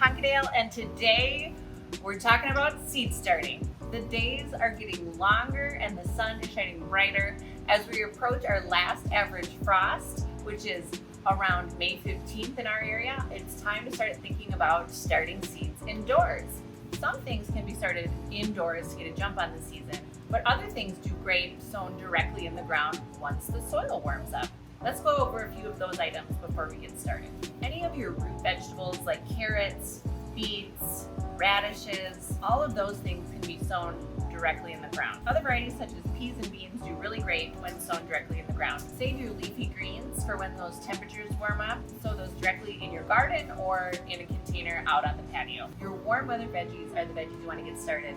Tonkadale, and today we're talking about seed starting. The days are getting longer and the sun is shining brighter as we approach our last average frost, which is around May 15th in our area. It's time to start thinking about starting seeds indoors. Some things can be started indoors to get a jump on the season, but other things do great sown directly in the ground once the soil warms up. Let's go over a few of those items before we get started. Any of your root vegetables like carrots, beets, radishes, all of those things can be sown directly in the ground. Other varieties such as peas and beans do really great when sown directly in the ground. Save your leafy greens for when those temperatures warm up. Sow those directly in your garden or in a container out on the patio. Your warm weather veggies are the veggies you want to get started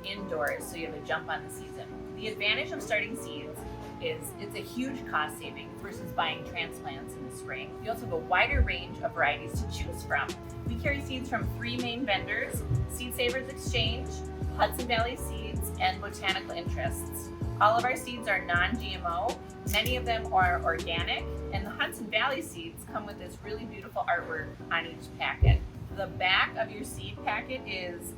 indoors so you have a jump on the season. The advantage of starting seeds is it's a huge cost savings versus buying transplants in the spring. You also have a wider range of varieties to choose from. We carry seeds from 3 main vendors: Seed Savers Exchange, Hudson Valley Seeds, and Botanical Interests. All of our seeds are non-GMO. Many of them are organic, and the Hudson Valley seeds come with this really beautiful artwork on each packet. The back of your seed packet is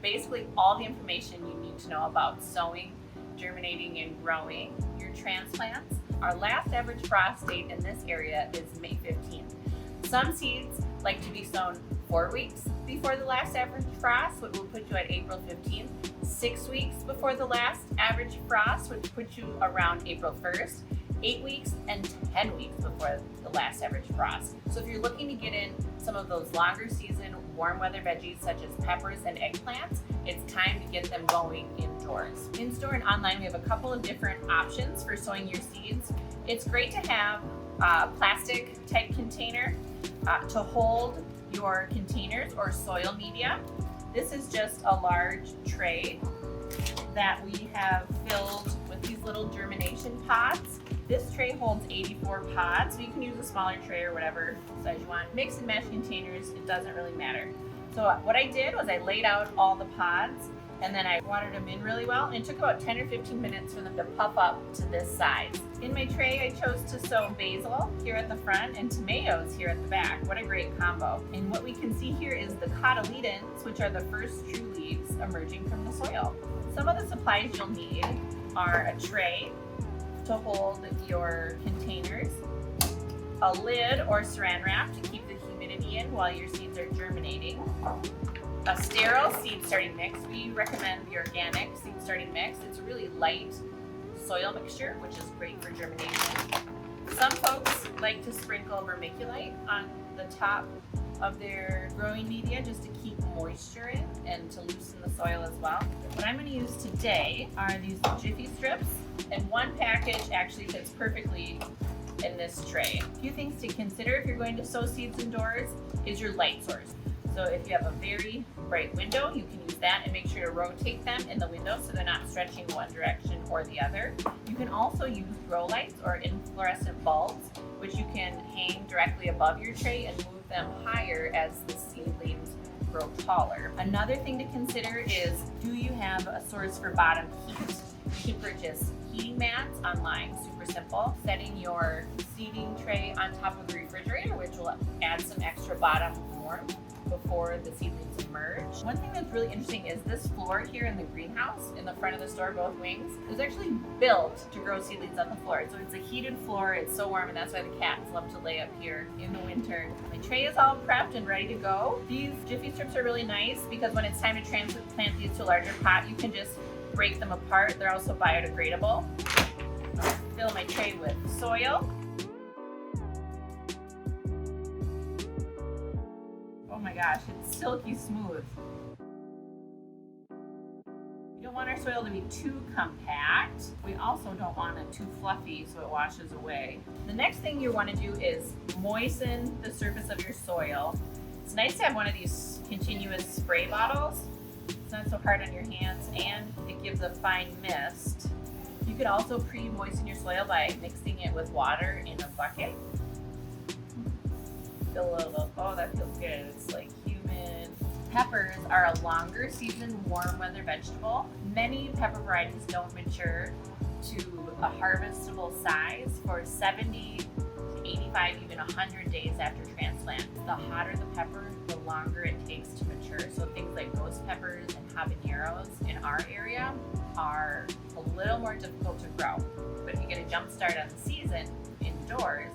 basically all the information you need to know about sowing, germinating, and growing your transplants. Our last average frost date in this area is May 15th. Some seeds like to be sown 4 weeks before the last average frost, which will put you at April 15th, 6 weeks before the last average frost, which puts you around April 1st, 8 weeks, and 10 weeks before the last average frost. So if you're looking to get in some of those longer season warm weather veggies such as peppers and eggplants, it's time to get them going indoors. In store and online, we have a couple of different options for sowing your seeds. It's great to have a plastic type container to hold your containers or soil media. This is just a large tray that we have filled with these little germination pods. This tray holds 84 pods, so you can use a smaller tray or whatever size you want. Mix and match containers, it doesn't really matter. So what I did was I laid out all the pods and then I watered them in really well, and it took about 10 or 15 minutes for them to puff up to this size. In my tray, I chose to sow basil here at the front and tomatoes here at the back. What a great combo. And what we can see here is the cotyledons, which are the first true leaves emerging from the soil. Some of the supplies you'll need are a tray to hold your containers, a lid or saran wrap to keep the humidity in while your seeds are germinating, a sterile seed starting mix. We recommend the organic seed starting mix. It's a really light soil mixture, which is great for germination. Some folks like to sprinkle vermiculite on the top of their growing media just to keep moisture in and to loosen the soil as well. What I'm going to use today are these Jiffy strips, and one package actually fits perfectly in this tray. A few things to consider if you're going to sow seeds indoors is your light source. So if you have a very bright window, you can use that and make sure to rotate them in the window so they're not stretching one direction or the other. You can also use grow lights or inflorescent bulbs, which you can hang directly above your tray and move them higher as the seedlings grow taller. Another thing to consider is, do you have a source for bottom heat? You can purchase heating mats online, super simple. Setting your seeding tray on top of the refrigerator, which will add some extra bottom warmth before the seedlings emerge. One thing that's really interesting is this floor here in the greenhouse in the front of the store, both wings, is actually built to grow seedlings on the floor. So it's a heated floor, it's so warm, and that's why the cats love to lay up here in the winter. My tray is all prepped and ready to go. These Jiffy strips are really nice because when it's time to transplant these to a larger pot, you can just break them apart. They're also biodegradable. I'll fill my tray with soil. Oh my gosh, it's silky smooth. We don't want our soil to be too compact. We also don't want it too fluffy so it washes away. The next thing you want to do is moisten the surface of your soil. It's nice to have one of these continuous spray bottles. It's not so hard on your hands and it gives a fine mist. You could also pre-moisten your soil by mixing it with water in a bucket. Feel a little, oh, that feels good. It's like humid. Peppers are a longer season warm weather vegetable. Many pepper varieties don't mature to a harvestable size for 70 to 80 75, even 100 days after transplant. The hotter the pepper, the longer it takes to mature. So things like ghost peppers and habaneros in our area are a little more difficult to grow. But if you get a jump start on the season indoors,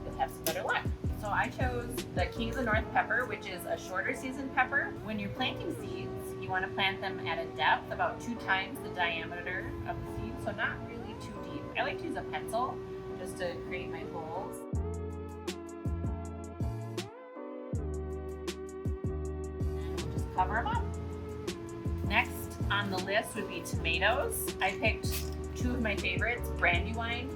you'll have some better luck. So I chose the King of the North pepper, which is a shorter season pepper. When you're planting seeds, you want to plant them at a depth about 2 times the diameter of the seed, so not really too deep. I like to use a pencil just to create my holes. And we'll just cover them up. Next on the list would be tomatoes. I picked 2 of my favorites, Brandywine,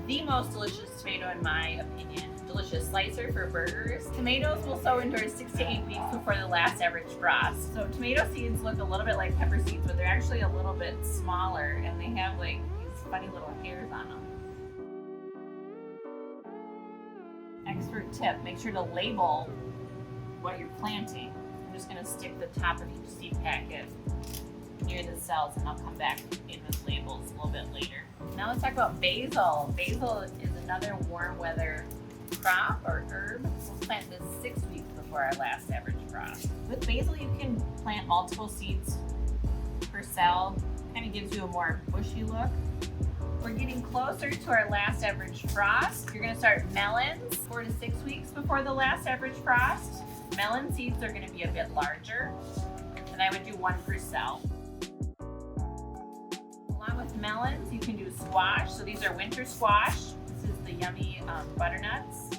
the most delicious tomato in my opinion. Delicious slicer for burgers. Tomatoes will sow indoors 6 to 8 weeks before the last average frost. So tomato seeds look a little bit like pepper seeds, but they're actually a little bit smaller and they have like these funny little hairs on them. Expert tip, make sure to label what you're planting. I'm just going to stick the top of each seed packet near the cells and I'll come back in with labels a little bit later. Now let's talk about basil. Basil is another warm weather crop or herb. We'll plant this 6 weeks before our last average frost. With basil, you can plant multiple seeds per cell. Kind of gives you a more bushy look. We're getting closer to our last average frost. You're going to start melons 4 to 6 weeks before the last average frost. Melon seeds are going to be a bit larger, and I would do 1 per cell. Along with melons, you can do squash. So these are winter squash. This is the yummy butternuts.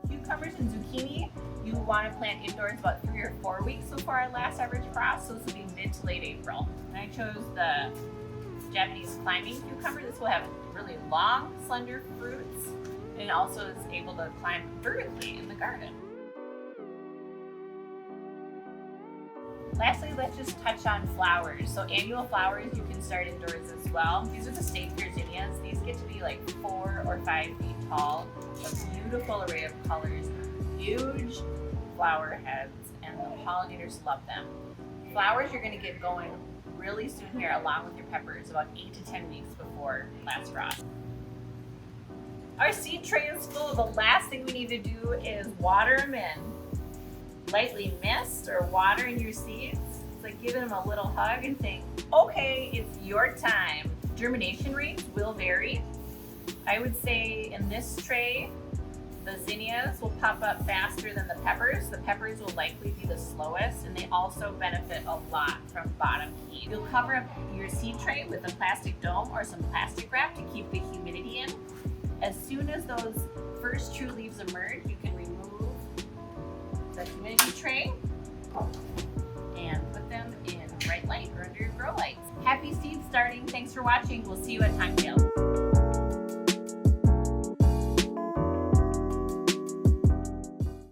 Cucumbers and zucchini, you want to plant indoors about 3 or 4 weeks before our last average frost, so this will be mid to late April. And I chose the Japanese climbing cucumber. This will have really long, slender fruits, and it also is able to climb vertically in the garden. Lastly, let's just touch on flowers. So annual flowers you can start indoors as well. These are the state zinnias. These get to be like 4 or 5 feet tall. A beautiful array of colors, huge flower heads, and the pollinators love them. Flowers you're going to get going really soon here along with your peppers, about 8 to 10 weeks before last frost. Our seed tray is full. The last thing we need to do is water them in. Lightly mist or water in your seeds. It's like giving them a little hug and saying, okay, it's your time. Germination rates will vary. I would say in this tray, the zinnias will pop up faster than the peppers. The peppers will likely be the slowest, and they also benefit a lot from bottom heat. You'll cover up your seed tray with a plastic dome or some plastic wrap to keep the humidity in. As soon as those first true leaves emerge, you can remove the humidity tray and put them in bright light or under your grow lights. Happy seed starting. Thanks for watching. We'll see you at Tonkadale.